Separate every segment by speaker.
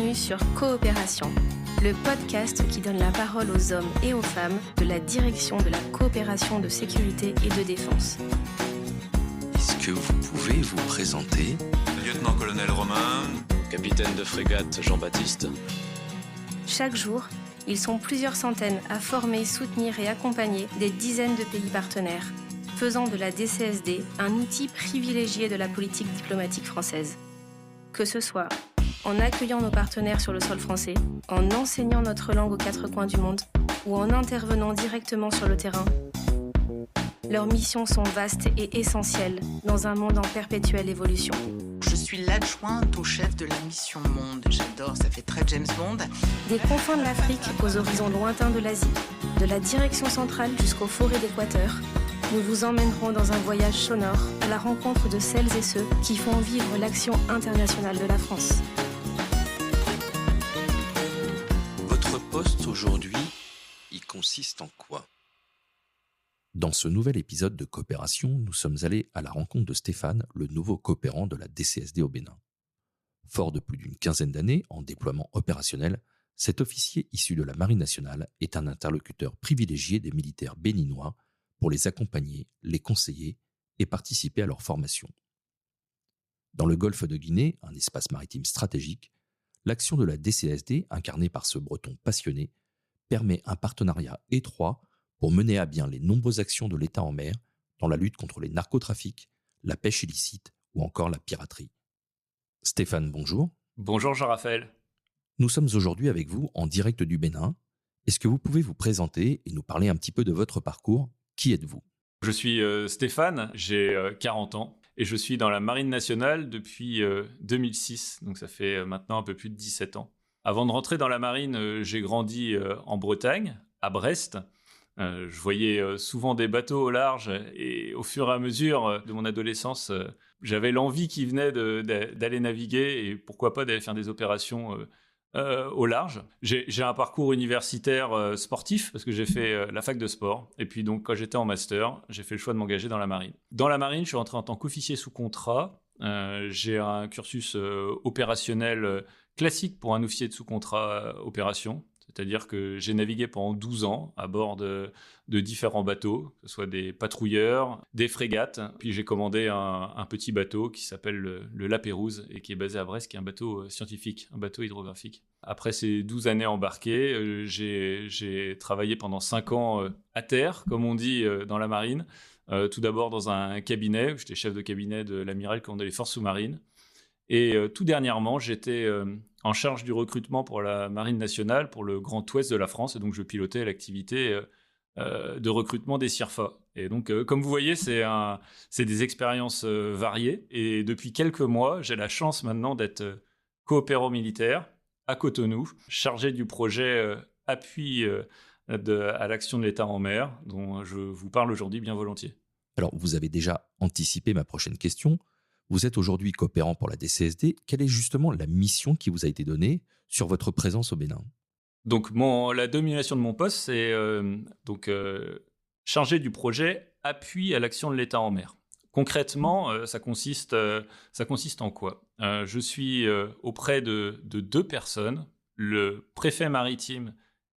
Speaker 1: Bienvenue sur Coopération, le podcast qui donne la parole aux hommes et aux femmes de la direction de la coopération de sécurité et de défense.
Speaker 2: Est-ce que vous pouvez vous présenter ?
Speaker 3: Lieutenant-colonel Romain.
Speaker 4: Capitaine de frégate Jean-Baptiste.
Speaker 1: Chaque jour, ils sont plusieurs centaines à former, soutenir et accompagner des dizaines de pays partenaires, faisant de la DCSD un outil privilégié de la politique diplomatique française. Que ce soit en accueillant nos partenaires sur le sol français, en enseignant notre langue aux quatre coins du monde ou en intervenant directement sur le terrain, leurs missions sont vastes et essentielles dans un monde en perpétuelle évolution.
Speaker 5: Je suis l'adjointe au chef de la mission Monde. J'adore, ça fait très James Bond.
Speaker 1: Des confins de l'Afrique aux horizons lointains de l'Asie, de la direction centrale jusqu'aux forêts d'Équateur, nous vous emmènerons dans un voyage sonore à la rencontre de celles et ceux qui font vivre l'action internationale de la France.
Speaker 2: Votre poste aujourd'hui, il consiste en quoi ?
Speaker 6: Dans ce nouvel épisode de Coopération, nous sommes allés à la rencontre de Stéphane, le nouveau coopérant de la DCSD au Bénin. Fort de plus d'une quinzaine d'années en déploiement opérationnel, cet officier issu de la Marine nationale est un interlocuteur privilégié des militaires béninois pour les accompagner, les conseiller et participer à leur formation. Dans le golfe de Guinée, un espace maritime stratégique, l'action de la DCSD, incarnée par ce Breton passionné, permet un partenariat étroit pour mener à bien les nombreuses actions de l'État en mer dans la lutte contre les narcotrafics, la pêche illicite ou encore la piraterie. Stéphane, bonjour.
Speaker 4: Bonjour Jean-Raphaël.
Speaker 6: Nous sommes aujourd'hui avec vous en direct du Bénin. Est-ce que vous pouvez vous présenter et nous parler un petit peu de votre parcours ? Qui êtes-vous ?
Speaker 4: Je suis Stéphane, j'ai 40 ans et je suis dans la Marine nationale depuis 2006, donc ça fait maintenant un peu plus de 17 ans. Avant de rentrer dans la Marine, j'ai grandi en Bretagne, à Brest. Je voyais souvent des bateaux au large et au fur et à mesure de mon adolescence, j'avais l'envie qui venait d'aller naviguer et pourquoi pas d'aller faire des opérations au large. J'ai un parcours universitaire sportif parce que j'ai fait la fac de sport. Et puis donc quand j'étais en master, j'ai fait le choix de m'engager dans la marine. Dans la marine, je suis rentré en tant qu'officier sous contrat. J'ai un cursus opérationnel classique pour un officier de sous-contrat opération. C'est-à-dire que j'ai navigué pendant 12 ans à bord de différents bateaux, que ce soit des patrouilleurs, des frégates. Puis j'ai commandé un petit bateau qui s'appelle le La Pérouse et qui est basé à Brest, qui est un bateau scientifique, un bateau hydrographique. Après ces 12 années embarquées, j'ai travaillé pendant 5 ans à terre, comme on dit dans la marine. Tout d'abord dans un cabinet, j'étais chef de cabinet de l'amiral commandant les forces sous-marines. Et tout dernièrement, j'étais en charge du recrutement pour la Marine nationale, pour le Grand Ouest de la France. Et donc, je pilotais l'activité de recrutement des CIRFA. Et donc, comme vous voyez, c'est des expériences variées. Et depuis quelques mois, j'ai la chance maintenant d'être coopérant militaire à Cotonou, chargé du projet appui à l'action de l'État en mer, dont je vous parle aujourd'hui bien volontiers.
Speaker 6: Alors, vous avez déjà anticipé ma prochaine question. Vous êtes aujourd'hui coopérant pour la DCSD. Quelle est justement la mission qui vous a été donnée sur votre présence au Bénin ?
Speaker 4: Donc, la domination de mon poste, c'est chargé du projet appui à l'action de l'État en mer. Concrètement, ça consiste en quoi ? Je suis auprès de 2 personnes, le préfet maritime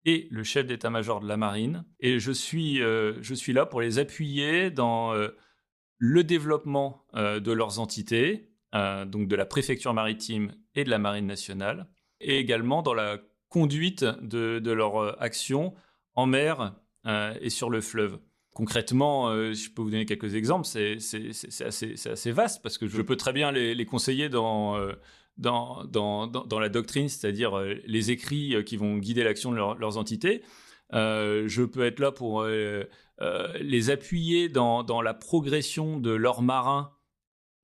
Speaker 4: et le chef d'état-major de la marine. Et je suis là pour les appuyer dans le développement de leurs entités, donc de la préfecture maritime et de la marine nationale, et également dans la conduite de leur action en mer et sur le fleuve. Concrètement, je peux vous donner quelques exemples, c'est assez vaste parce que je peux très bien les conseiller dans la doctrine, c'est-à-dire les écrits qui vont guider l'action de leurs entités. Je peux être là pour les appuyer dans la progression de leurs marins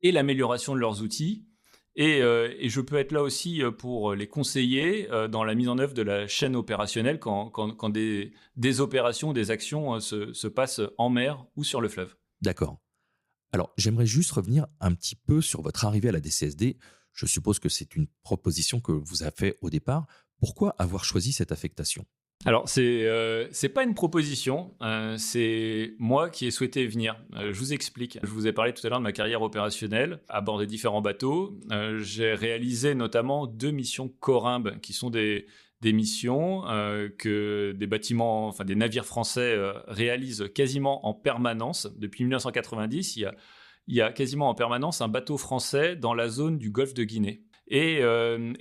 Speaker 4: et l'amélioration de leurs outils. Et je peux être là aussi pour les conseiller dans la mise en œuvre de la chaîne opérationnelle quand des opérations, des actions se passent en mer ou sur le fleuve.
Speaker 6: D'accord. Alors, j'aimerais juste revenir un petit peu sur votre arrivée à la DCSD. Je suppose que c'est une proposition que vous avez faite au départ. Pourquoi avoir choisi cette affectation ?
Speaker 4: Alors, c'est pas une proposition, c'est moi qui ai souhaité venir. Je vous explique. Je vous ai parlé tout à l'heure de ma carrière opérationnelle à bord des différents bateaux. J'ai réalisé notamment 2 missions Corymbe, qui sont des missions que des bâtiments, enfin des navires français réalisent quasiment en permanence. Depuis 1990, il y a quasiment en permanence un bateau français dans la zone du golfe de Guinée. Et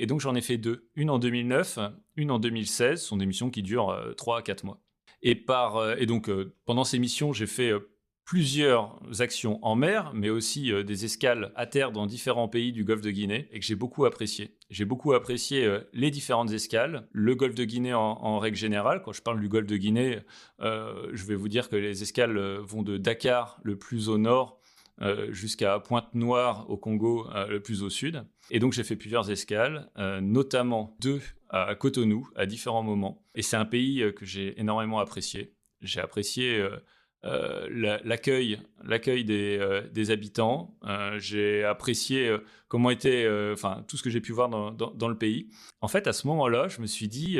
Speaker 4: donc, j'en ai fait 2. Une en 2009, une en 2016. Ce sont des missions qui durent 3 à 4 mois. Et donc, pendant ces missions, j'ai fait plusieurs actions en mer, mais aussi des escales à terre dans différents pays du golfe de Guinée, et que j'ai beaucoup apprécié. J'ai beaucoup apprécié les différentes escales, le golfe de Guinée en règle générale. Quand je parle du golfe de Guinée, je vais vous dire que les escales vont de Dakar, le plus au nord, jusqu'à Pointe-Noire au Congo, le plus au sud. Et donc j'ai fait plusieurs escales, notamment 2 à Cotonou à différents moments. Et c'est un pays que j'ai énormément apprécié. J'ai apprécié l'accueil des habitants. J'ai apprécié comment était, tout ce que j'ai pu voir dans le pays. En fait, à ce moment-là, je me suis dit...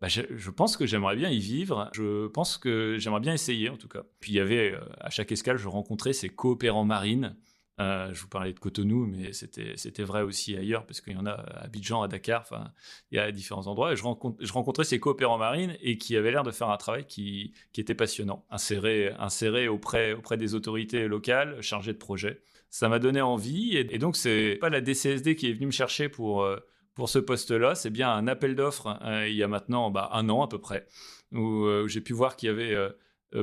Speaker 4: je pense que j'aimerais bien y vivre. Je pense que j'aimerais bien essayer, en tout cas. Puis il y avait, à chaque escale, je rencontrais ces coopérants marines. Je vous parlais de Cotonou, mais c'était vrai aussi ailleurs, parce qu'il y en a à Abidjan, à Dakar, il y a différents endroits. Et je rencontrais ces coopérants marines et qui avaient l'air de faire un travail qui était passionnant, inséré auprès des autorités locales, chargées de projets. Ça m'a donné envie. Et donc, c'est pas la DCSD qui est venue me chercher pour ce poste-là, c'est bien un appel d'offres il y a maintenant 1 an à peu près, où j'ai pu voir qu'il y avait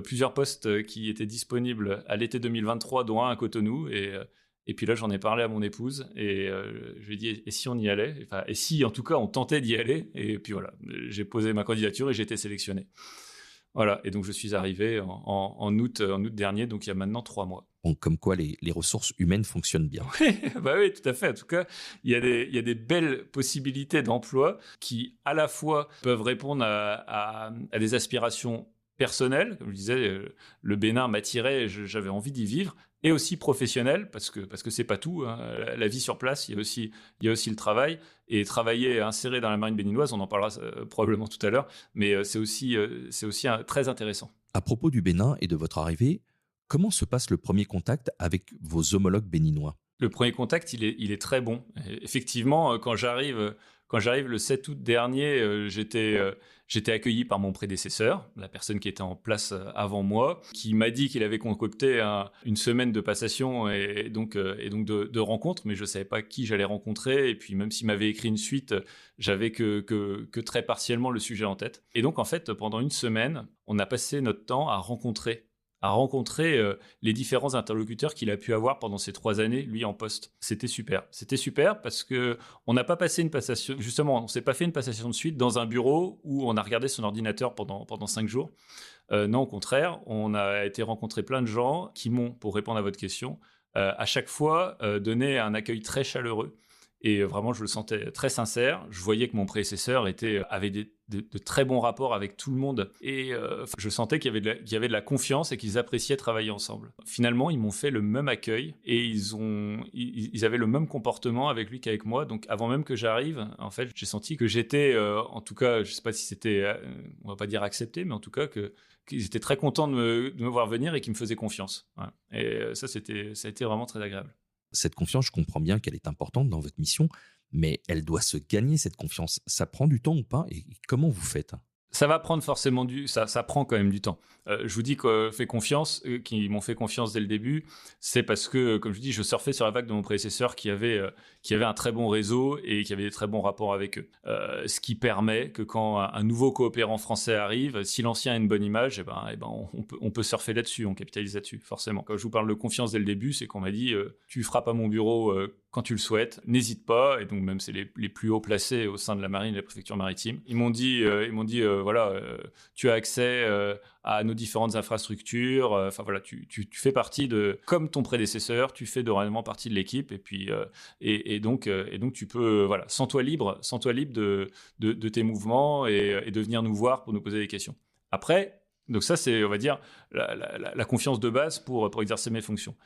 Speaker 4: plusieurs postes qui étaient disponibles à l'été 2023, dont un à Cotonou. Et puis là, j'en ai parlé à mon épouse et je lui ai dit, et si on y allait ? Et si, en tout cas, on tentait d'y aller. Et puis voilà, j'ai posé ma candidature et j'ai été sélectionné. Voilà, et donc je suis arrivé en août dernier, donc il y a maintenant 3 mois.
Speaker 6: Bon, comme quoi les ressources humaines fonctionnent bien.
Speaker 4: Oui, tout à fait. En tout cas, il y a des belles possibilités d'emploi qui, à la fois, peuvent répondre à des aspirations personnelles. Comme je disais, le Bénin m'attirait, j'avais envie d'y vivre, et aussi professionnelles, parce que c'est pas tout, hein. La vie sur place, il y a aussi le travail. Et travailler inséré dans la marine béninoise, on en parlera probablement tout à l'heure, mais c'est aussi très intéressant.
Speaker 6: À propos du Bénin et de votre arrivée, comment se passe le premier contact avec vos homologues béninois ?
Speaker 4: Le premier contact, il est très bon. Et effectivement, quand j'arrive le 7 août dernier, j'étais accueilli par mon prédécesseur, la personne qui était en place avant moi, qui m'a dit qu'il avait concocté une semaine de passation et donc de rencontres, mais je ne savais pas qui j'allais rencontrer. Et puis même s'il m'avait écrit une suite, j'avais que très partiellement le sujet en tête. Et donc en fait, pendant une semaine, on a passé notre temps à rencontrer les différents interlocuteurs qu'il a pu avoir pendant ces 3 années, lui, en poste. C'était super parce qu'on n'a pas passé une passation, justement, on ne s'est pas fait une passation de suite dans un bureau où on a regardé son ordinateur pendant 5 jours. Non, au contraire, on a été rencontrer plein de gens qui m'ont, pour répondre à votre question, à chaque fois donné un accueil très chaleureux. Et vraiment, je le sentais très sincère. Je voyais que mon prédécesseur avait de très bons rapports avec tout le monde. Et je sentais qu'il y avait de la confiance et qu'ils appréciaient travailler ensemble. Finalement, ils m'ont fait le même accueil et ils avaient le même comportement avec lui qu'avec moi. Donc, avant même que j'arrive, en fait, j'ai senti que j'étais, en tout cas, je ne sais pas si c'était, on va pas dire accepté, mais en tout cas qu'ils étaient très contents de me voir venir et qu'ils me faisaient confiance. Voilà. Et ça a été vraiment très agréable.
Speaker 6: Cette confiance, je comprends bien qu'elle est importante dans votre mission, mais elle doit se gagner, cette confiance. Ça prend du temps ou pas ? Et comment vous faites ?
Speaker 4: Ça va prendre forcément ça prend quand même du temps. Je vous dis qu'ils m'ont fait confiance dès le début, c'est parce que, comme je dis, je surfais sur la vague de mon prédécesseur qui avait un très bon réseau et qui avait des très bons rapports avec eux. Ce qui permet que quand un nouveau coopérant français arrive, si l'ancien a une bonne image, on peut surfer là-dessus, on capitalise là-dessus, forcément. Quand je vous parle de confiance dès le début, c'est qu'on m'a dit tu frappes à mon bureau quand tu le souhaites, n'hésite pas. Et donc même c'est les plus hauts placés au sein de la marine et de la préfecture maritime. Ils m'ont dit tu as accès à nos différentes infrastructures. Tu fais partie comme ton prédécesseur, tu fais dorénavant partie de l'équipe. Et puis et donc tu peux sens-toi libre de tes mouvements et de venir nous voir pour nous poser des questions. Après, Donc ça, c'est, on va dire, la confiance de base pour exercer mes fonctions.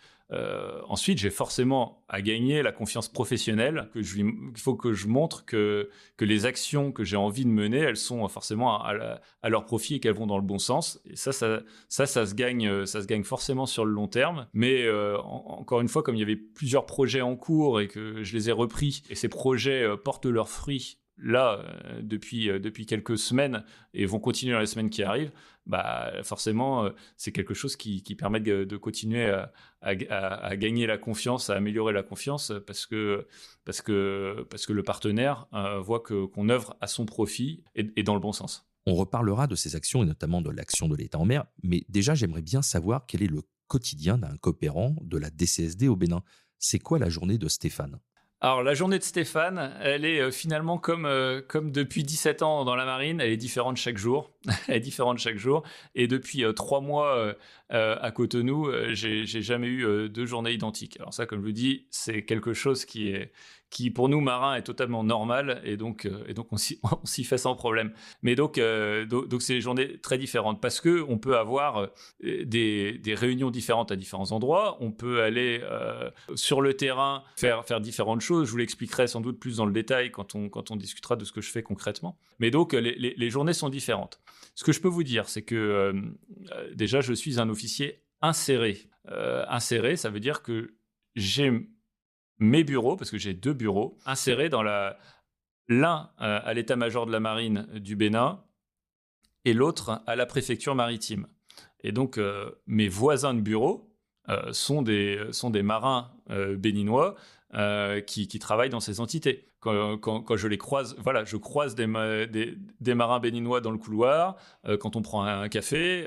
Speaker 4: Ensuite, j'ai forcément à gagner la confiance professionnelle. Il faut que je montre que les actions que j'ai envie de mener, elles sont forcément à leur profit et qu'elles vont dans le bon sens. Et ça se gagne forcément sur le long terme. Mais encore une fois, comme il y avait plusieurs projets en cours et que je les ai repris, et ces projets portent leurs fruits là depuis quelques semaines et vont continuer dans les semaines qui arrivent, forcément c'est quelque chose qui permet de continuer à gagner la confiance, à améliorer la confiance parce que le partenaire voit qu'on œuvre à son profit et dans le bon sens.
Speaker 6: On reparlera de ces actions et notamment de l'action de l'État en mer, mais déjà j'aimerais bien savoir quel est le quotidien d'un coopérant de la DCSD au Bénin. C'est quoi la journée de Stéphane ?
Speaker 4: Alors, la journée de Stéphane, elle est finalement comme depuis 17 ans dans la marine, elle est différente chaque jour. Elle est différente chaque jour. Et depuis 3 mois à Cotonou, j'ai jamais eu 2 journées identiques. Alors ça, comme je vous dis, c'est quelque chose qui pour nous, marins, est totalement normal. Et donc on s'y fait sans problème. Mais donc c'est des journées très différentes parce qu'on peut avoir des réunions différentes à différents endroits. On peut aller sur le terrain, faire différentes choses. Je vous l'expliquerai sans doute plus dans le détail quand on discutera de ce que je fais concrètement. Mais donc, les journées sont différentes. Ce que je peux vous dire, c'est que déjà, je suis un officier inséré. Inséré, ça veut dire que j'ai mes bureaux, parce que j'ai 2 bureaux, insérés dans l'un à l'état-major de la marine du Bénin et l'autre à la préfecture maritime. Et donc, mes voisins de bureau sont des marins béninois qui travaillent dans ces entités. Quand je les croise, voilà, je croise des marins béninois dans le couloir, quand on prend un café,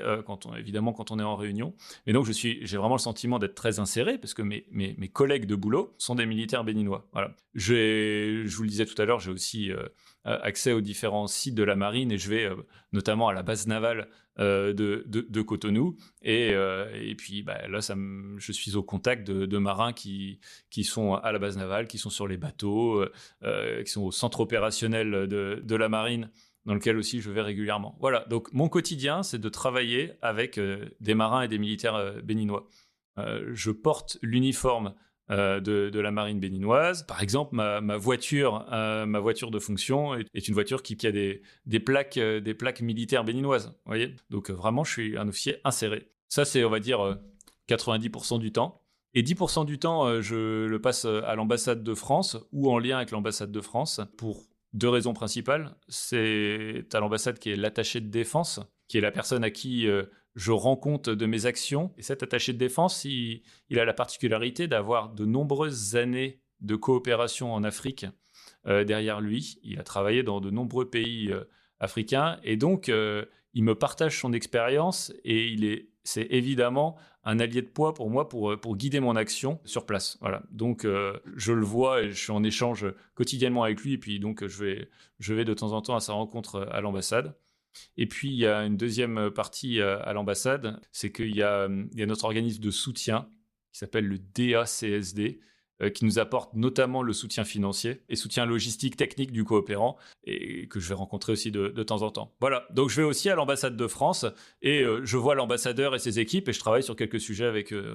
Speaker 4: évidemment quand on est en réunion. Mais donc j'ai vraiment le sentiment d'être très inséré parce que mes collègues de boulot sont des militaires béninois. Voilà. Je vous le disais tout à l'heure, j'ai aussi accès aux différents sites de la marine et je vais notamment à la base navale de Cotonou et puis là je suis au contact de marins qui sont à la base navale, qui sont sur les bateaux, qui sont au centre opérationnel de la marine dans lequel aussi je vais régulièrement. Voilà, donc mon quotidien c'est de travailler avec des marins et des militaires béninois. Je porte l'uniforme de la marine béninoise. Par exemple, ma voiture de fonction est une voiture qui a des plaques militaires béninoises. Vous voyez ? Donc vraiment, je suis un officier inséré. Ça, c'est, on va dire, 90% du temps. Et 10% du temps, je le passe à l'ambassade de France ou en lien avec l'ambassade de France pour 2 raisons principales. C'est à l'ambassade qui est l'attaché de défense, qui est la personne à qui je rends compte de mes actions. Et cet attaché de défense, il a la particularité d'avoir de nombreuses années de coopération en Afrique derrière lui. Il a travaillé dans de nombreux pays africains. Et donc, il me partage son expérience et c'est évidemment un allié de poids pour moi pour guider mon action sur place. Voilà. Donc, je le vois et je suis en échange quotidiennement avec lui. Et puis, donc, je vais de temps en temps à sa rencontre à l'ambassade. Et puis, il y a une deuxième partie à l'ambassade, c'est qu'il y a notre organisme de soutien qui s'appelle le DACSD, qui nous apporte notamment le soutien financier et soutien logistique, technique du coopérant, et que je vais rencontrer aussi de temps en temps. Voilà, donc je vais aussi à l'ambassade de France, et je vois l'ambassadeur et ses équipes, et je travaille sur quelques sujets avec eux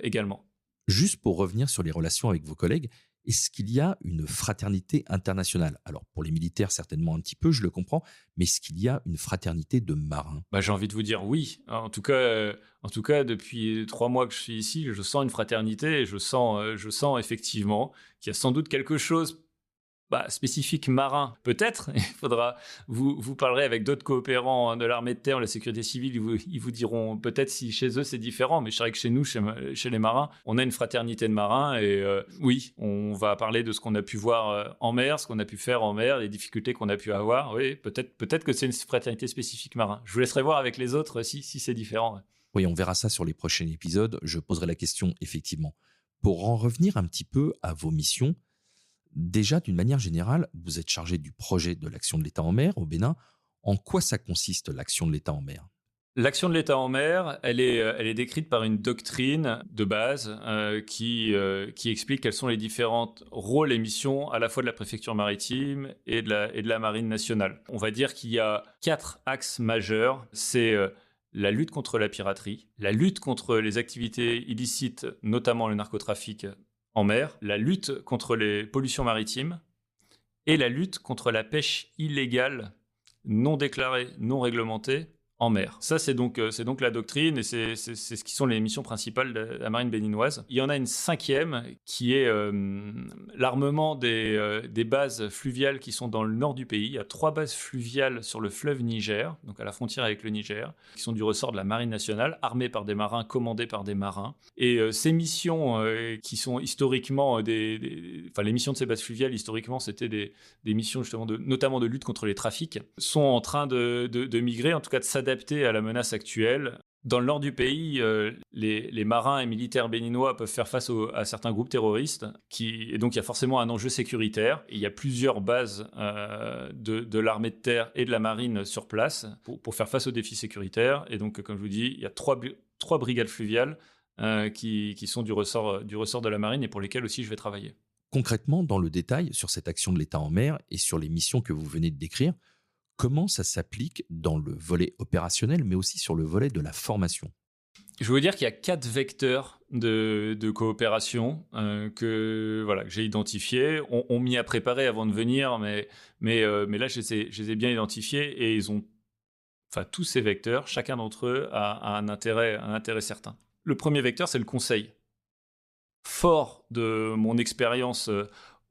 Speaker 4: également.
Speaker 6: Juste pour revenir sur les relations avec vos collègues, est-ce qu'il y a une fraternité internationale ? Alors, pour les militaires, certainement un petit peu, je le comprends, mais est-ce qu'il y a une fraternité de marins ?
Speaker 4: J'ai envie de vous dire oui. En tout cas, depuis 3 mois que je suis ici, je sens une fraternité et je sens effectivement qu'il y a sans doute quelque chose spécifique marin. Peut-être, il faudra, vous parlerez avec d'autres coopérants de l'armée de terre, de la sécurité civile, ils vous diront peut-être si chez eux c'est différent, mais je dirais que chez nous, chez les marins, on a une fraternité de marins et oui, on va parler de ce qu'on a pu voir en mer, ce qu'on a pu faire en mer, les difficultés qu'on a pu avoir. Oui, peut-être que c'est une fraternité spécifique marin. Je vous laisserai voir avec les autres si c'est différent.
Speaker 6: Oui, on verra ça sur les prochains épisodes. Je poserai la question effectivement. Pour en revenir un petit peu à vos missions, déjà, d'une manière générale, vous êtes chargé du projet de l'action de l'État en mer au Bénin. En quoi ça consiste, l'action de l'État en mer ?
Speaker 4: L'action de l'État en mer, elle est décrite par une doctrine de base qui explique quels sont les différents rôles et missions à la fois de la préfecture maritime et de la marine nationale. On va dire qu'il y a 4 axes majeurs. C'est la lutte contre la piraterie, la lutte contre les activités illicites, notamment le narcotrafic en mer, la lutte contre les pollutions maritimes et la lutte contre la pêche illégale, non déclarée, non réglementée, en mer. Ça, c'est donc la doctrine et c'est ce qui sont les missions principales de la marine béninoise. Il y en a une 5e qui est l'armement des bases fluviales qui sont dans le nord du pays. Il y a 3 bases fluviales sur le fleuve Niger, donc à la frontière avec le Niger, qui sont du ressort de la marine nationale, armées par des marins, commandées par des marins. Et ces missions qui sont historiquement les missions de ces bases fluviales, historiquement, c'était des missions justement notamment de lutte contre les trafics, sont en train de migrer, en tout cas de s'adapter à la menace actuelle. Dans le nord du pays, les marins et militaires béninois peuvent faire face à certains groupes terroristes, et donc il y a forcément un enjeu sécuritaire. Et il y a plusieurs bases de l'armée de terre et de la marine sur place pour faire face aux défis sécuritaires. Et donc, comme je vous dis, il y a 3 brigades fluviales qui sont du ressort de la marine et pour lesquelles aussi je vais travailler.
Speaker 6: Concrètement, dans le détail, sur cette action de l'État en mer et sur les missions que vous venez de décrire, comment ça s'applique dans le volet opérationnel, mais aussi sur le volet de la formation?
Speaker 4: Je veux vous dire qu'il y a 4 vecteurs de coopération que j'ai identifiés. On m'y a préparé avant de venir, mais là, je les ai bien identifiés et ils ont, tous ces vecteurs, chacun d'entre eux a un intérêt certain. Le premier vecteur, c'est le conseil. Fort de mon expérience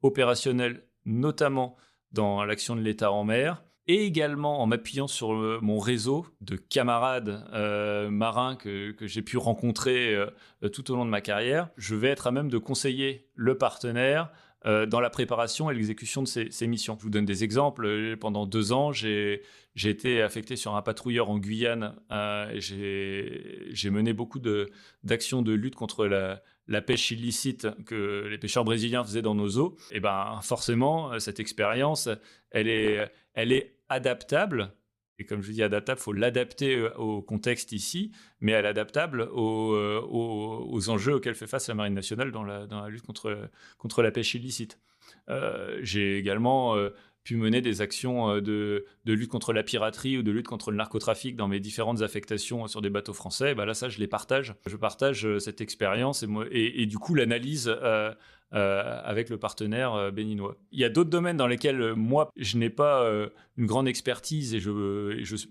Speaker 4: opérationnelle, notamment dans l'action de l'État en mer, et également en m'appuyant sur mon réseau de camarades marins que j'ai pu rencontrer tout au long de ma carrière, je vais être à même de conseiller le partenaire dans la préparation et l'exécution de ces missions. Je vous donne des exemples. Pendant 2 ans, j'ai été affecté sur un patrouilleur en Guyane. J'ai mené beaucoup d'actions de lutte contre la pêche illicite que les pêcheurs brésiliens faisaient dans nos eaux. Et forcément, cette expérience, elle est adaptable. Et comme je vous dis adaptable, il faut l'adapter au contexte ici, mais elle est adaptable aux enjeux auxquels fait face la Marine nationale dans la lutte contre la pêche illicite. J'ai également pu mener des actions de lutte contre la piraterie ou de lutte contre le narcotrafic dans mes différentes affectations sur des bateaux français. Là, ça, je les partage. Je partage cette expérience et du coup, l'analyse avec le partenaire béninois. Il y a d'autres domaines dans lesquels moi, je n'ai pas une grande expertise et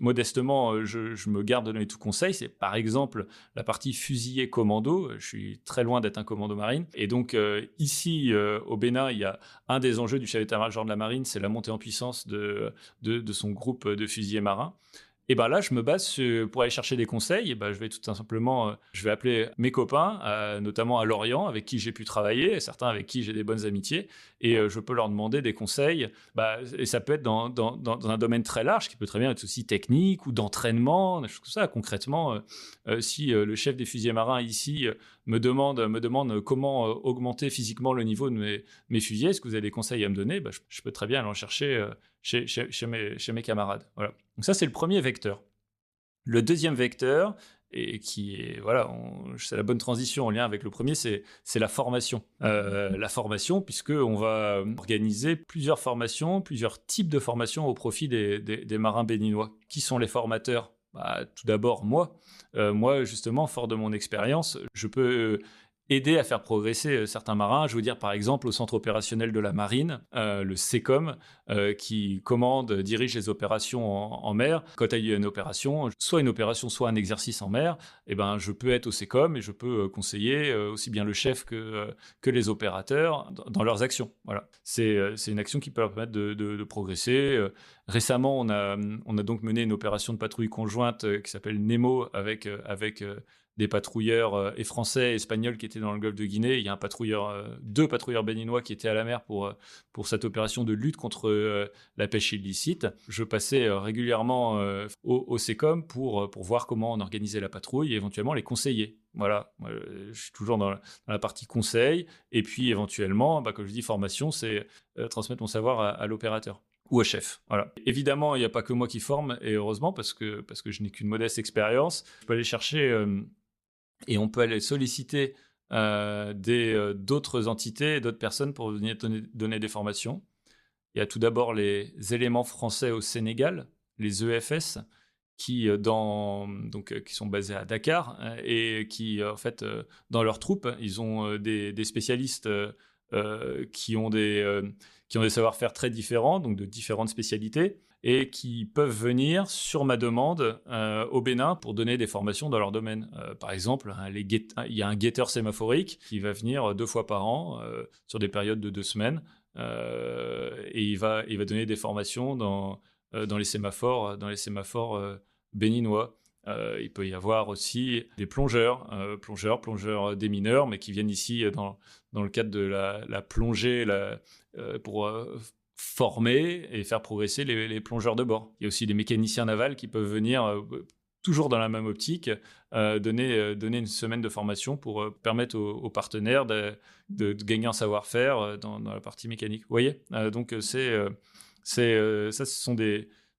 Speaker 4: modestement, je me garde de donner tout conseil. C'est par exemple la partie fusilier commando. Je suis très loin d'être un commando marine. Et donc ici, au Bénin, il y a un des enjeux du chef d'état-major de la marine, c'est la montée en puissance de son groupe de fusiliers marins. Et là, je me base pour aller chercher des conseils. Je vais tout simplement, je vais appeler mes copains, notamment à Lorient, avec qui j'ai pu travailler, certains avec qui j'ai des bonnes amitiés, et je peux leur demander des conseils. Et ça peut être dans un domaine très large, qui peut très bien être aussi technique ou d'entraînement, des choses comme ça. Concrètement, si le chef des fusiliers marins ici me demande comment augmenter physiquement le niveau de mes fusiliers, est-ce que vous avez des conseils à me donner? Je peux très bien aller en chercher chez mes camarades. Voilà. Donc ça, c'est le premier vecteur. Le deuxième vecteur, et qui est, c'est la bonne transition en lien avec le premier, c'est la formation. La formation, puisqu'on va organiser plusieurs formations, plusieurs types de formations au profit des marins béninois. Qui sont les formateurs? Tout d'abord, moi. Moi, justement, fort de mon expérience, je peux aider à faire progresser certains marins. Je veux dire, par exemple, au centre opérationnel de la marine, le CECOM, qui dirige les opérations en mer. Quand il y a une opération, soit un exercice en mer, je peux être au CECOM et je peux conseiller aussi bien le chef que les opérateurs dans leurs actions. Voilà. C'est une action qui peut leur permettre de progresser. Récemment, on a donc mené une opération de patrouille conjointe qui s'appelle Nemo avec des patrouilleurs et français et espagnols qui étaient dans le golfe de Guinée. Il y a deux patrouilleurs béninois qui étaient à la mer pour cette opération de lutte contre la pêche illicite. Je passais régulièrement au CECOM pour voir comment on organisait la patrouille et éventuellement les conseiller. Voilà, moi, je suis toujours dans la partie conseil et puis éventuellement, comme je dis, formation, c'est transmettre mon savoir à l'opérateur. ou au chef. Voilà. Évidemment, il n'y a pas que moi qui forme, et heureusement, parce que je n'ai qu'une modeste expérience. Je peux aller chercher et on peut aller solliciter d'autres entités, d'autres personnes pour venir donner des formations. Il y a tout d'abord les éléments français au Sénégal, les EFS, qui sont basés à Dakar et qui, en fait, dans leurs troupes, ils ont des spécialistes qui ont des savoir-faire très différents, donc de différentes spécialités, et qui peuvent venir sur ma demande au Bénin pour donner des formations dans leur domaine. Par exemple, il y a un guetteur sémaphorique qui va venir 2 fois par an sur des périodes de 2 semaines et il va donner des formations dans les sémaphores béninois. Il peut y avoir aussi des plongeurs démineurs, mais qui viennent ici dans le cadre de la plongée pour former et faire progresser les plongeurs de bord. Il y a aussi des mécaniciens navals qui peuvent venir, toujours dans la même optique, donner une semaine de formation pour permettre aux partenaires de gagner en savoir-faire dans la partie mécanique. Vous voyez, donc ça, ce sont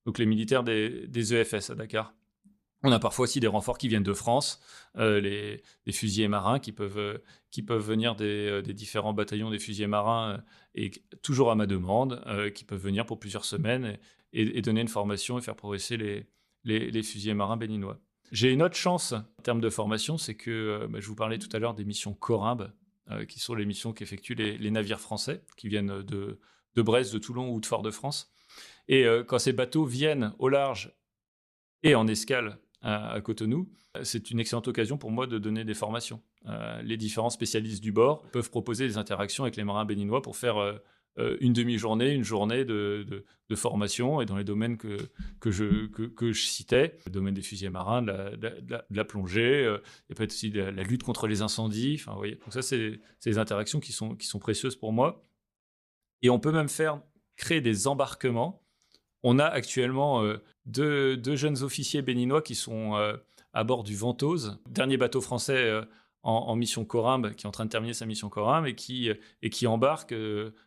Speaker 4: donc les militaires des EFS à Dakar. On a parfois aussi des renforts qui viennent de France, les fusiliers marins qui peuvent venir des différents bataillons des fusiliers marins et toujours à ma demande, qui peuvent venir pour plusieurs semaines et donner une formation et faire progresser les fusiliers marins béninois. J'ai une autre chance en termes de formation, c'est que je vous parlais tout à l'heure des missions Corimbe, qui sont les missions qu'effectuent les navires français qui viennent de Brest, de Toulon ou de Fort-de-France. Et quand ces bateaux viennent au large et en escale à Cotonou, c'est une excellente occasion pour moi de donner des formations. Les différents spécialistes du bord peuvent proposer des interactions avec les marins béninois pour faire une demi-journée, une journée de formation, et dans les domaines que je citais, le domaine des fusiliers marins, de la plongée, il y a peut-être aussi de la lutte contre les incendies. Enfin, vous voyez. Donc ça, c'est des interactions qui sont précieuses pour moi. Et on peut même créer des embarquements. On a actuellement deux jeunes officiers béninois qui sont à bord du Ventose, dernier bateau français en mission Corimbe, qui est en train de terminer sa mission Corimbe et qui embarque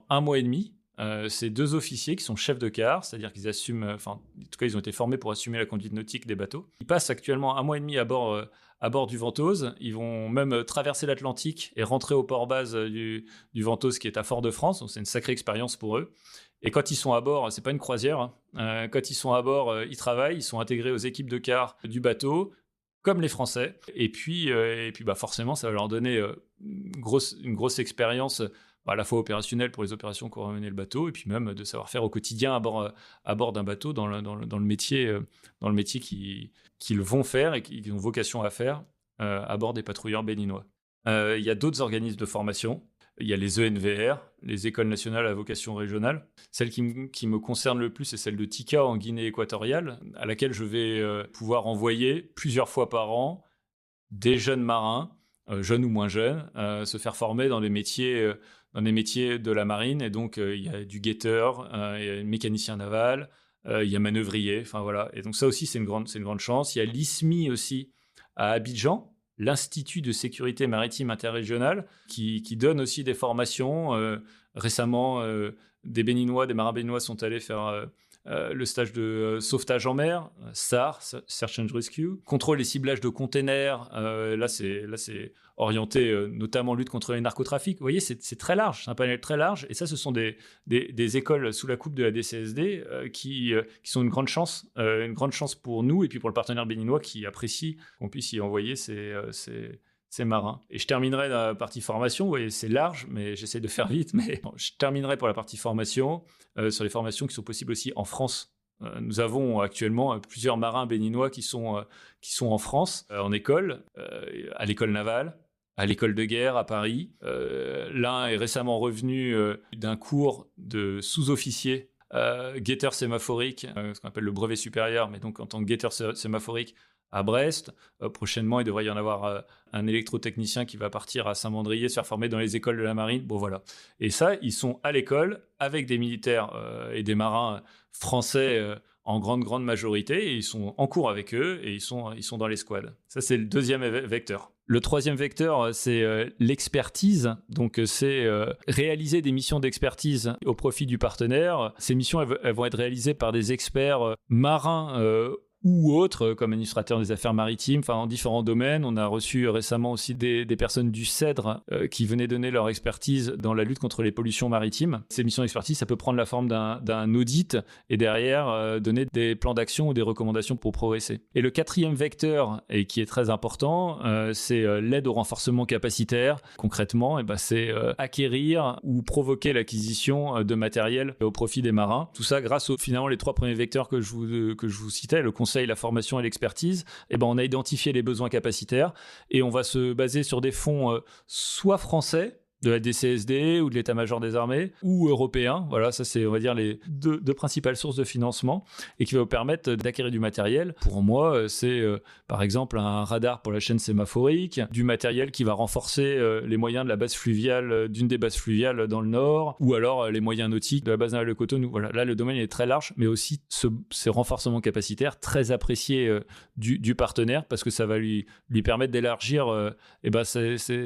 Speaker 4: 1 mois et demi. Ces 2 officiers qui sont chefs de quart, c'est-à-dire qu'ils assument, en tout cas ils ont été formés pour assumer la conduite nautique des bateaux. Ils passent actuellement 1 mois et demi à bord du Ventose. Ils vont même traverser l'Atlantique et rentrer au port base du Ventose qui est à Fort-de-France, donc c'est une sacrée expérience pour eux. Et quand ils sont à bord, c'est pas une croisière, hein. Quand ils sont à bord, ils travaillent, ils sont intégrés aux équipes de quart du bateau, comme les Français. Et puis forcément, ça va leur donner une grosse expérience, à la fois opérationnelle pour les opérations qu'aura mené le bateau, et puis même de savoir-faire au quotidien à bord d'un bateau dans le métier qu'ils vont faire et qu'ils ont vocation à faire à bord des patrouilleurs béninois. Il y a d'autres organismes de formation. Il y a les ENVR, les écoles nationales à vocation régionale. Celle qui me concerne le plus, c'est celle de Tika en Guinée équatoriale, à laquelle je vais pouvoir envoyer plusieurs fois par an des jeunes marins, jeunes ou moins jeunes, se faire former dans les métiers de la marine. Et donc, il y a du guetteur, il y a un mécanicien naval, il y a manœuvrier. Enfin, voilà. Et donc, ça aussi, c'est une grande chance. Il y a l'ISMI aussi à Abidjan, l'Institut de sécurité maritime interrégionale, qui donne aussi des formations. Récemment, des marins béninois sont allés faire le stage de sauvetage en mer, SAR, Search and Rescue, contrôle et ciblage de containers. Là, c'est orienté notamment lutte contre les narcotrafics. Vous voyez, c'est très large, c'est un panel très large. Et ça, ce sont des écoles sous la coupe de la DCSD qui sont une grande chance pour nous et puis pour le partenaire béninois qui apprécie qu'on puisse y envoyer ces marins. Et je terminerai la partie formation. Vous voyez, c'est large, mais j'essaie de faire vite. Mais je terminerai pour la partie formation sur les formations qui sont possibles aussi en France. Nous avons actuellement plusieurs marins béninois qui sont en France, en école, à l'école navale, à l'école de guerre à Paris. L'un est récemment revenu d'un cours de sous-officier guetteur sémaphorique, ce qu'on appelle le brevet supérieur, mais donc en tant que guetteur sémaphorique à Brest. Prochainement, il devrait y en avoir un électrotechnicien qui va partir à Saint-Mandrier se faire former dans les écoles de la marine. Bon, voilà. Et ça, ils sont à l'école avec des militaires et des marins français en grande majorité. Et ils sont en cours avec eux et ils sont dans l'escouade. Ça, c'est le deuxième vecteur. Le troisième vecteur, c'est l'expertise. Donc, c'est réaliser des missions d'expertise au profit du partenaire. Ces missions, elles vont être réalisées par des experts marins ou autres, comme administrateurs des affaires maritimes, enfin en différents domaines. On a reçu récemment aussi des personnes du CEDRE qui venaient donner leur expertise dans la lutte contre les pollutions maritimes. Ces missions d'expertise, ça peut prendre la forme d'un audit et derrière donner des plans d'action ou des recommandations pour progresser. Et le quatrième vecteur, et qui est très important, c'est l'aide au renforcement capacitaire. Concrètement, c'est acquérir ou provoquer l'acquisition de matériel au profit des marins. Tout ça grâce aux finalement les 3 premiers vecteurs que je vous citais, le conseil, la formation et l'expertise. On a identifié les besoins capacitaires et on va se baser sur des fonds soit français, de la DCSD ou de l'état-major des armées, ou européens. Voilà, ça c'est, on va dire, les deux principales sources de financement et qui va vous permettre d'acquérir du matériel. Pour moi, c'est par exemple un radar pour la chaîne sémaphorique, du matériel qui va renforcer les moyens de la base fluviale, d'une des bases fluviales dans le nord, ou alors les moyens nautiques de la base navale de Cotonou. Voilà, là le domaine est très large, mais aussi ces renforcements capacitaires très appréciés du partenaire parce que ça va lui permettre d'élargir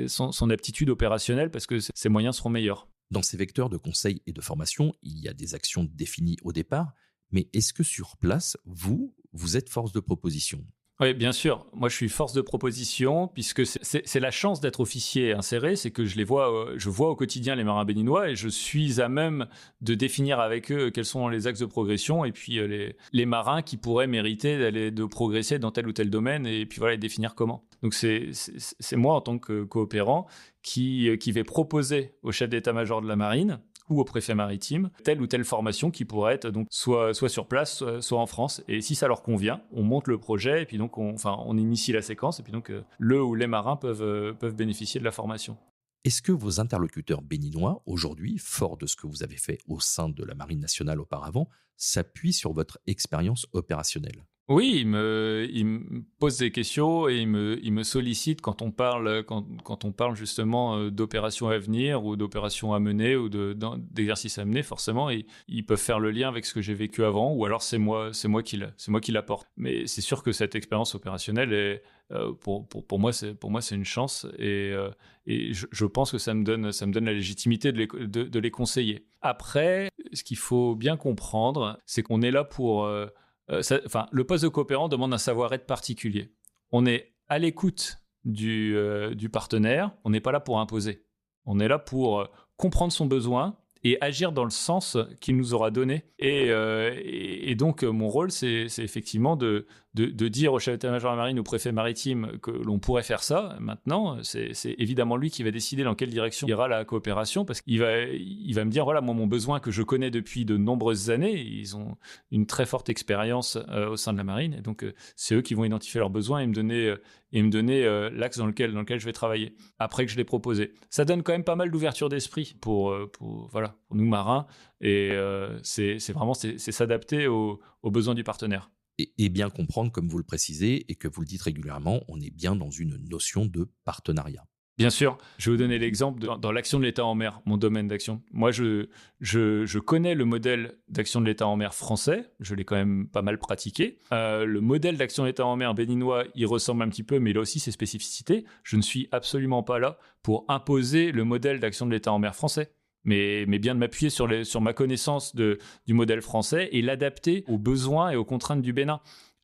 Speaker 4: son aptitude opérationnelle parce que ses moyens seront meilleurs.
Speaker 6: Dans ces vecteurs de conseil et de formation, il y a des actions définies au départ, mais est-ce que sur place, vous êtes force de proposition ?
Speaker 4: Oui, bien sûr. Moi, je suis force de proposition puisque c'est la chance d'être officier inséré, c'est que je vois au quotidien les marins béninois et je suis à même de définir avec eux quels sont les axes de progression et puis les marins qui pourraient mériter de progresser dans tel ou tel domaine et puis voilà, et définir comment. Donc, c'est moi en tant que coopérant qui vais proposer au chef d'état-major de la marine ou au préfet maritime, telle ou telle formation qui pourrait être donc soit sur place, soit en France. Et si ça leur convient, on monte le projet et puis donc on initie la séquence et puis donc le ou les marins peuvent bénéficier de la formation.
Speaker 6: Est-ce que vos interlocuteurs béninois, aujourd'hui, forts de ce que vous avez fait au sein de la Marine nationale auparavant, s'appuient sur votre expérience opérationnelle ?
Speaker 4: Oui, ils me posent des questions et ils me sollicitent quand on parle justement d'opérations à venir ou d'opérations à mener ou d'exercices à mener. Forcément, ils peuvent faire le lien avec ce que j'ai vécu avant ou alors c'est moi qui l'apporte. Mais c'est sûr que cette expérience opérationnelle est pour moi c'est une chance et je pense que ça me donne la légitimité de les conseiller. Après, ce qu'il faut bien comprendre, c'est qu'on est là pour le poste de coopérant demande un savoir-être particulier. On est à l'écoute du partenaire, on n'est pas là pour imposer. On est là pour comprendre son besoin et agir dans le sens qu'il nous aura donné. Et donc, mon rôle, c'est effectivement de dire au chef d'état-major de la marine, au préfet maritime, que l'on pourrait faire ça. Maintenant, c'est évidemment lui qui va décider dans quelle direction ira la coopération, parce qu'il va me dire, voilà, moi, mon besoin que je connais depuis de nombreuses années, ils ont une très forte expérience au sein de la marine, et donc c'est eux qui vont identifier leurs besoins et me donner l'axe dans lequel je vais travailler, après que je l'ai proposé. Ça donne quand même pas mal d'ouverture d'esprit pour nous marins, et c'est s'adapter aux besoins du partenaire.
Speaker 6: Et bien comprendre, comme vous le précisez et que vous le dites régulièrement, on est bien dans une notion de partenariat.
Speaker 4: Bien sûr, je vais vous donner l'exemple dans l'action de l'État en mer, mon domaine d'action. Moi, je connais le modèle d'action de l'État en mer français, je l'ai quand même pas mal pratiqué. Le modèle d'action de l'État en mer béninois, il ressemble un petit peu, mais il a aussi ses spécificités. Je ne suis absolument pas là pour imposer le modèle d'action de l'État en mer français. Mais bien de m'appuyer sur ma connaissance du modèle français et l'adapter aux besoins et aux contraintes du Bénin.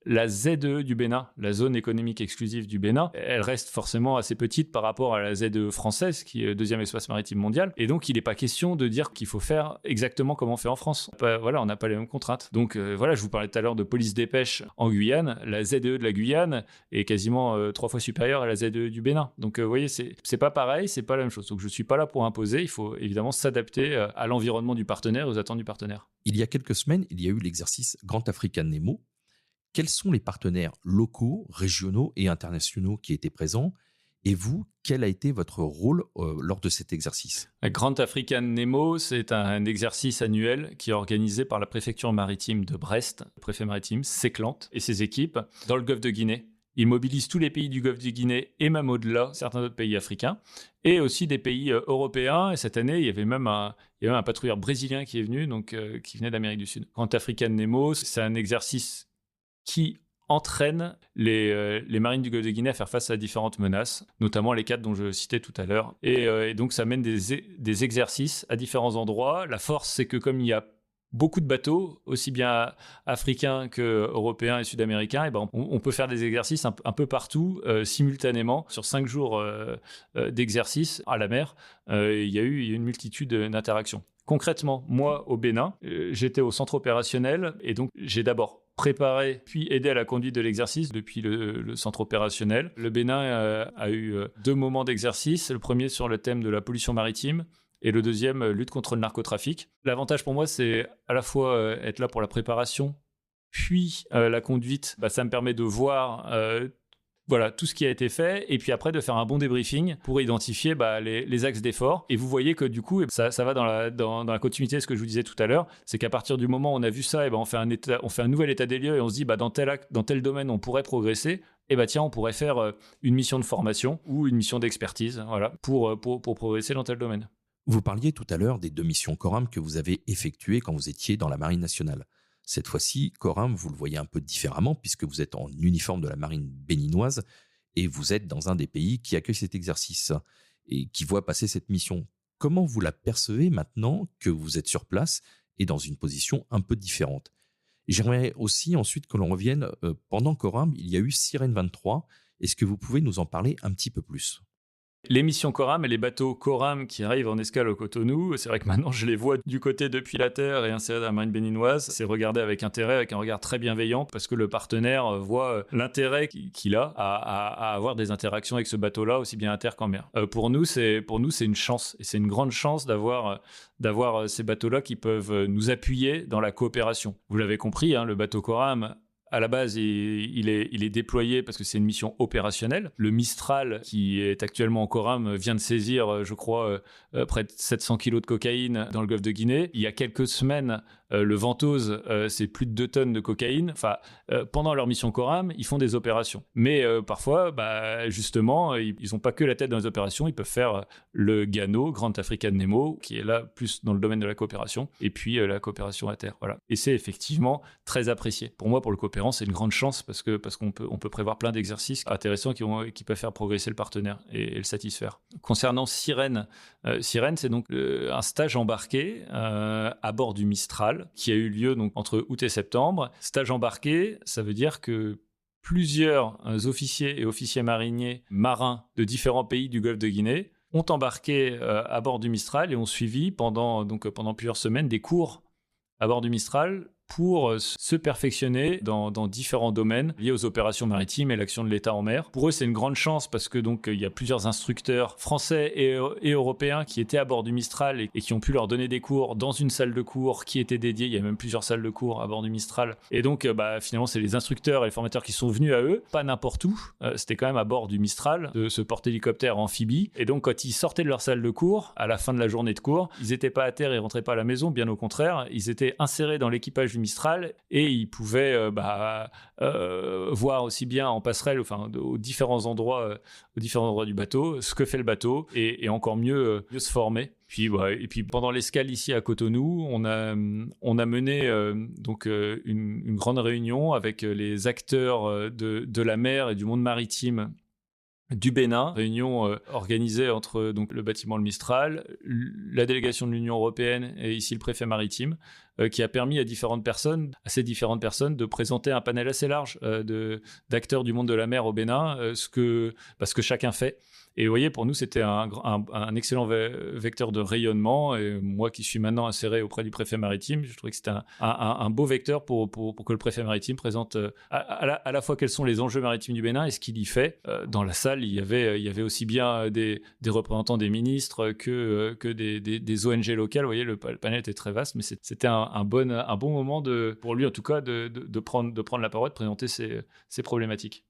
Speaker 4: La ZEE du Bénin, la zone économique exclusive du Bénin, elle reste forcément assez petite par rapport à la ZEE française, qui est le deuxième espace maritime mondial. Et donc, il n'est pas question de dire qu'il faut faire exactement comme on fait en France. On n'a pas les mêmes contraintes. Donc, je vous parlais tout à l'heure de police des pêches en Guyane. La ZEE de la Guyane est quasiment 3 fois supérieure à la ZEE du Bénin. Donc, vous voyez, c'est pas pareil, c'est pas la même chose. Donc, je ne suis pas là pour imposer. Il faut évidemment s'adapter à l'environnement du partenaire, aux attentes du partenaire.
Speaker 6: Il y a quelques semaines, il y a eu l'exercice Grand African Nemo. Quels sont les partenaires locaux, régionaux et internationaux qui étaient présents ? Et vous, quel a été votre rôle lors de cet exercice ?
Speaker 4: Grand African Nemo, c'est un exercice annuel qui est organisé par la préfecture maritime de Brest, le préfet maritime Séclante et ses équipes, dans le golfe de Guinée. Il mobilise tous les pays du golfe de Guinée et même au-delà, certains autres pays africains, et aussi des pays européens. Et cette année, il y avait même un patrouilleur brésilien qui est venu, qui venait d'Amérique du Sud. Grand African Nemo, c'est un exercice qui entraîne les marines du Golfe de Guinée à faire face à différentes menaces, notamment les 4 dont je citais tout à l'heure. Et donc, ça mène des exercices à différents endroits. La force, c'est que comme il y a beaucoup de bateaux, aussi bien africains qu'européens et sud-américains, et ben on peut faire des exercices un peu partout, simultanément, sur 5 jours d'exercice à la mer. Il y a eu une multitude d'interactions. Concrètement, moi, au Bénin, j'étais au centre opérationnel et donc j'ai d'abord préparé puis aidé à la conduite de l'exercice depuis le centre opérationnel. Le Bénin a eu 2 moments d'exercice. Le premier sur le thème de la pollution maritime et le deuxième, lutte contre le narcotrafic. L'avantage pour moi, c'est à la fois être là pour la préparation, puis la conduite. Ça me permet de voir tout ce qui a été fait, et puis après de faire un bon débriefing pour identifier les axes d'effort. Et vous voyez que du coup, ça va dans la continuité de ce que je vous disais tout à l'heure, c'est qu'à partir du moment où on a vu ça, on fait un nouvel état des lieux et on se dit dans tel domaine on pourrait progresser. On pourrait faire une mission de formation ou une mission d'expertise, pour progresser dans tel domaine.
Speaker 6: Vous parliez tout à l'heure des 2 missions Coram que vous avez effectuées quand vous étiez dans la Marine nationale. Cette fois-ci, Coram, vous le voyez un peu différemment puisque vous êtes en uniforme de la Marine béninoise et vous êtes dans un des pays qui accueille cet exercice et qui voit passer cette mission. Comment vous la percevez maintenant que vous êtes sur place et dans une position un peu différente ? J'aimerais aussi ensuite que l'on revienne, pendant Coram, il y a eu Sirène 23. Est-ce que vous pouvez nous en parler un petit peu plus ?
Speaker 4: Les missions Coram et les bateaux Coram qui arrivent en escale au Cotonou, c'est vrai que maintenant je les vois du côté depuis la terre et insérés dans la marine béninoise. C'est regardé avec intérêt, avec un regard très bienveillant, parce que le partenaire voit l'intérêt qu'il a à avoir des interactions avec ce bateau-là, aussi bien à terre qu'en mer. Pour nous, c'est une chance, et c'est une grande chance d'avoir ces bateaux-là qui peuvent nous appuyer dans la coopération. Vous l'avez compris, le bateau Coram, à la base, il est déployé parce que c'est une mission opérationnelle. Le Mistral, qui est actuellement en Coram, vient de saisir, je crois, près de 700 kilos de cocaïne dans le golfe de Guinée. Il y a quelques semaines, le Ventose, c'est plus de 2 tonnes de cocaïne. Pendant leur mission Coram, ils font des opérations. Mais parfois, justement, ils n'ont pas que la tête dans les opérations. Ils peuvent faire le GANO, Grand African Nemo, qui est là plus dans le domaine de la coopération, et puis la coopération à terre. Voilà. Et c'est effectivement très apprécié. Pour moi, pour le coopérant, c'est une grande chance parce qu'on peut prévoir plein d'exercices intéressants qui peuvent faire progresser le partenaire et le satisfaire. Concernant Sirène, c'est donc un stage embarqué à bord du Mistral qui a eu lieu donc entre août et septembre. Stage embarqué, ça veut dire que plusieurs officiers et officiers marins de différents pays du Golfe de Guinée ont embarqué à bord du Mistral et ont suivi pendant plusieurs semaines des cours à bord du Mistral pour se perfectionner dans différents domaines liés aux opérations maritimes et l'action de l'État en mer. Pour eux, c'est une grande chance parce que il y a plusieurs instructeurs français et européens qui étaient à bord du Mistral et qui ont pu leur donner des cours dans une salle de cours qui était dédiée. Il y a même plusieurs salles de cours à bord du Mistral. Et donc, finalement, c'est les instructeurs et les formateurs qui sont venus à eux, pas n'importe où. C'était quand même à bord du Mistral, de ce porte-hélicoptère amphibie. Et donc, quand ils sortaient de leur salle de cours, à la fin de la journée de cours, ils n'étaient pas à terre et rentraient pas à la maison, bien au contraire. Ils étaient insérés dans l'équipage du Mistral et ils pouvaient voir aussi bien en passerelle, aux différents endroits du bateau, ce que fait le bateau et encore mieux se former. Et puis pendant l'escale ici à Cotonou, on a mené une grande réunion avec les acteurs de la mer et du monde maritime du Bénin, réunion organisée entre le bâtiment Le Mistral, la délégation de l'Union européenne et ici le préfet maritime, qui a permis à ces différentes personnes de présenter un panel assez large d'acteurs du monde de la mer au Bénin, ce que chacun fait. Et vous voyez, pour nous, c'était un excellent vecteur de rayonnement. Et moi qui suis maintenant inséré auprès du préfet maritime, je trouvais que c'était un beau vecteur pour que le préfet maritime présente à la fois quels sont les enjeux maritimes du Bénin et ce qu'il y fait. Dans la salle, il y avait aussi bien des représentants des ministres que des ONG locales. Vous voyez, le panel était très vaste, mais c'était un bon moment pour lui, en tout cas, de prendre la parole, de présenter ces problématiques.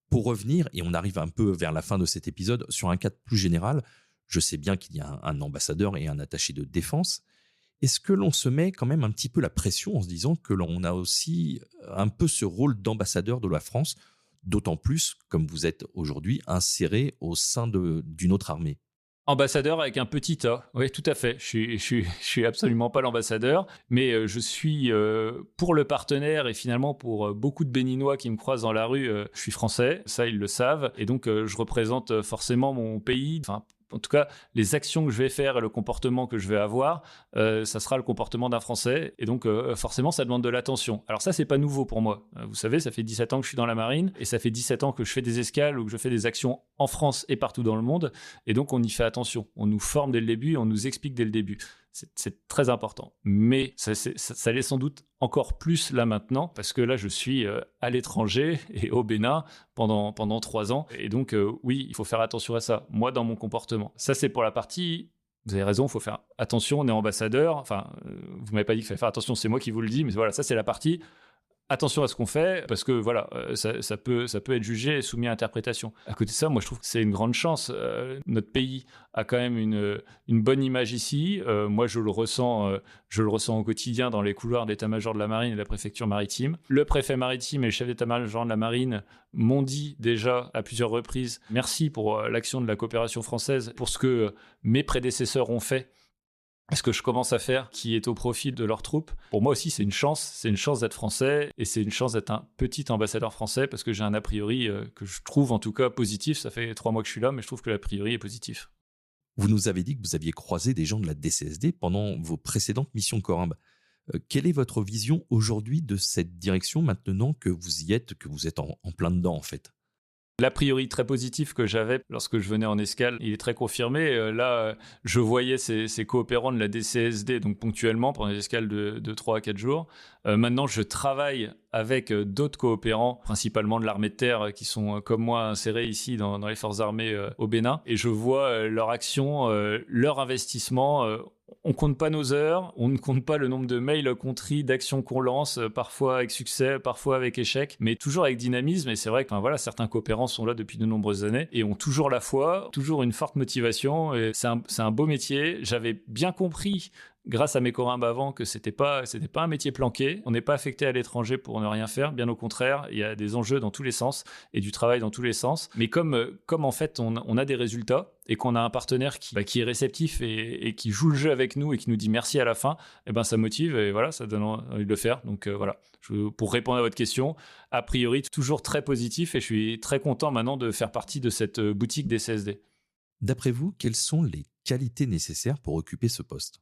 Speaker 6: Pour revenir, et on arrive un peu vers la fin de cet épisode, sur un cadre plus général, je sais bien qu'il y a un ambassadeur et un attaché de défense. Est-ce que l'on se met quand même un petit peu la pression en se disant que l'on a aussi un peu ce rôle d'ambassadeur de la France, d'autant plus comme vous êtes aujourd'hui inséré au sein d'une autre armée ?
Speaker 4: Ambassadeur avec un petit A, oui, tout à fait. Je suis absolument pas l'ambassadeur, mais je suis pour le partenaire et finalement pour beaucoup de Béninois qui me croisent dans la rue, je suis français, ça ils le savent, et donc je représente forcément mon pays. Enfin, en tout cas, les actions que je vais faire et le comportement que je vais avoir, ça sera le comportement d'un Français. Et donc, forcément, ça demande de l'attention. Alors ça, c'est pas nouveau pour moi. Vous savez, ça fait 17 ans que je suis dans la marine et ça fait 17 ans que je fais des escales ou que je fais des actions en France et partout dans le monde. Et donc, on y fait attention. On nous forme dès le début et on nous explique dès le début. C'est très important. Mais ça l'est sans doute encore plus là maintenant, parce que là, je suis à l'étranger et au Bénin pendant 3 ans. Et donc, oui, il faut faire attention à ça. Moi, dans mon comportement. Ça, c'est pour la partie... Vous avez raison, il faut faire attention, on est ambassadeur. Enfin, vous m'avez pas dit qu'il fallait faire attention, c'est moi qui vous le dis. Mais voilà, ça, c'est la partie... Attention à ce qu'on fait, parce que voilà, ça peut être jugé et soumis à interprétation. À côté de ça, moi je trouve que c'est une grande chance. Notre pays a quand même une bonne image ici. Moi je le ressens au quotidien dans les couloirs d'état-major de la marine et de la préfecture maritime. Le préfet maritime et le chef d'état-major de la marine m'ont dit déjà à plusieurs reprises merci pour l'action de la coopération française, pour ce que mes prédécesseurs ont fait. Ce que je commence à faire qui est au profit de leurs troupes. Pour moi aussi, c'est une chance d'être français et c'est une chance d'être un petit ambassadeur français parce que j'ai un a priori que je trouve en tout cas positif. Ça fait 3 mois que je suis là, mais je trouve que l'a priori est positif.
Speaker 6: Vous nous avez dit que vous aviez croisé des gens de la DCSD pendant vos précédentes missions Corimbe. Quelle est votre vision aujourd'hui de cette direction maintenant que vous y êtes, que vous êtes en plein dedans en fait ?
Speaker 4: L'a priori très positif que j'avais lorsque je venais en escale, il est très confirmé. Là, je voyais ces coopérants de la DCSD donc ponctuellement pendant des escales de 3 à 4 jours. Maintenant, je travaille avec d'autres coopérants, principalement de l'armée de terre, qui sont comme moi insérés ici dans les forces armées au Bénin. Et je vois leur action, leur investissement. On compte pas nos heures, on ne compte pas le nombre de mails qu'on trie, d'actions qu'on lance, parfois avec succès, parfois avec échec, mais toujours avec dynamisme. Et c'est vrai que voilà, certains coopérants sont là depuis de nombreuses années et ont toujours la foi, toujours une forte motivation. Et c'est un beau métier. J'avais bien compris, grâce à mes Corimbes avant, que c'était pas un métier planqué. On n'est pas affecté à l'étranger pour ne rien faire. Bien au contraire, il y a des enjeux dans tous les sens et du travail dans tous les sens. Mais comme en fait, on a des résultats et qu'on a un partenaire qui est réceptif et qui joue le jeu avec nous et qui nous dit merci à la fin, et ben ça motive et voilà, ça donne envie de le faire. Donc voilà, pour répondre à votre question, a priori, toujours très positif et je suis très content maintenant de faire partie de cette boutique des CSD.
Speaker 6: D'après vous, quelles sont les qualités nécessaires pour occuper ce poste ?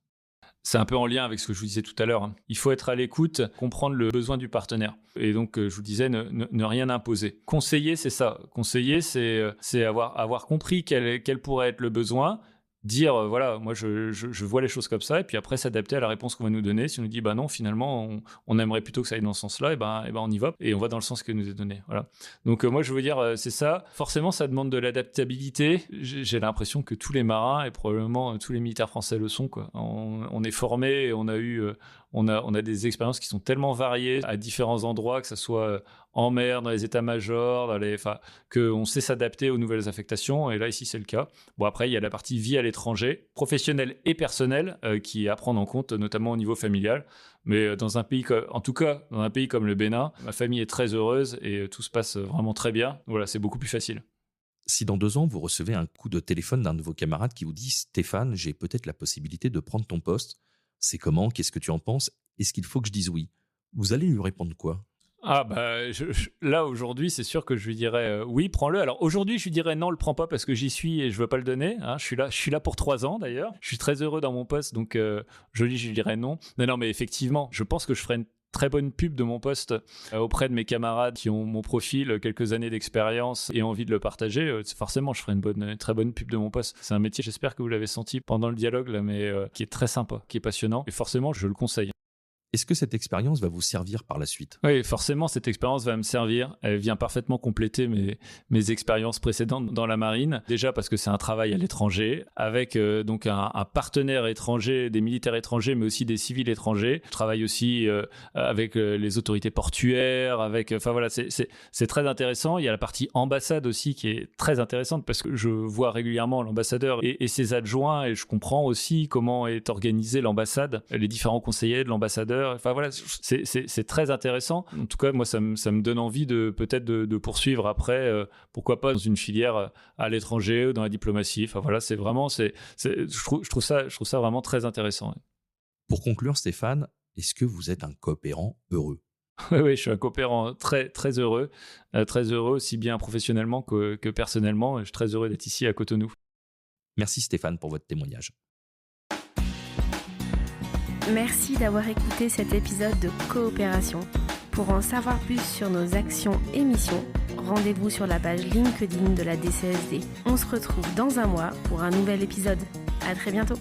Speaker 4: C'est un peu en lien avec ce que je vous disais tout à l'heure. Il faut être à l'écoute, comprendre le besoin du partenaire. Et donc, je vous disais, ne rien imposer. Conseiller, c'est ça. Conseiller, c'est avoir compris quel pourrait être le besoin, dire, voilà, moi, je vois les choses comme ça, et puis après, s'adapter à la réponse qu'on va nous donner. Si on nous dit, bah non, finalement, on aimerait plutôt que ça aille dans ce sens-là, et ben on y va, et on va dans le sens qui nous est donné. Voilà. Donc, moi, je veux dire, c'est ça. Forcément, ça demande de l'adaptabilité. J'ai l'impression que tous les marins, et probablement tous les militaires français le sont, quoi. On est formés, et on a des expériences qui sont tellement variées à différents endroits, que ce soit en mer, dans les états-majors, qu'on sait s'adapter aux nouvelles affectations. Et là, ici, c'est le cas. Bon, après, il y a la partie vie à l'étranger, professionnelle et personnelle, qui est à prendre en compte, notamment au niveau familial. Mais dans un pays comme le Bénin, ma famille est très heureuse et tout se passe vraiment très bien. Voilà, c'est beaucoup plus facile.
Speaker 6: Si dans 2 ans, vous recevez un coup de téléphone d'un de vos camarades qui vous dit « Stéphane, j'ai peut-être la possibilité de prendre ton poste. C'est comment ? Qu'est-ce que tu en penses ? Est-ce qu'il faut que je dise oui ?» Vous allez lui répondre quoi ?
Speaker 4: Ah bah là aujourd'hui c'est sûr que je lui dirais oui, prends-le. Alors aujourd'hui je lui dirais non, le prends pas parce que j'y suis et je veux pas le donner, hein. Je suis là pour 3 ans d'ailleurs, je suis très heureux dans mon poste, donc je lui dirais non. Non mais effectivement je pense que je ferai une très bonne pub de mon poste auprès de mes camarades qui ont mon profil, quelques années d'expérience et envie de le partager. Forcément je ferai une très bonne pub de mon poste. C'est un métier, j'espère que vous l'avez senti pendant le dialogue là, mais qui est très sympa, qui est passionnant et forcément je le conseille.
Speaker 6: Est-ce que cette expérience va vous servir par la suite ?
Speaker 4: Oui, forcément, cette expérience va me servir. Elle vient parfaitement compléter mes expériences précédentes dans la marine. Déjà parce que c'est un travail à l'étranger, avec donc un partenaire étranger, des militaires étrangers, mais aussi des civils étrangers. Je travaille aussi avec les autorités portuaires, c'est très intéressant. Il y a la partie ambassade aussi qui est très intéressante parce que je vois régulièrement l'ambassadeur et ses adjoints et je comprends aussi comment est organisée l'ambassade, les différents conseillers de l'ambassadeur valeur. Enfin voilà, c'est très intéressant. En tout cas, moi, ça me donne envie de poursuivre après, pourquoi pas dans une filière à l'étranger ou dans la diplomatie. Enfin voilà, je trouve ça vraiment très intéressant. Ouais.
Speaker 6: Pour conclure, Stéphane, est-ce que vous êtes un coopérant heureux ?
Speaker 4: Oui, je suis un coopérant très, très heureux aussi bien professionnellement que personnellement. Je suis très heureux d'être ici à Cotonou.
Speaker 6: Merci Stéphane pour votre témoignage.
Speaker 1: Merci d'avoir écouté cet épisode de Coopération. Pour en savoir plus sur nos actions et missions, rendez-vous sur la page LinkedIn de la DCSD. On se retrouve dans un mois pour un nouvel épisode. À très bientôt.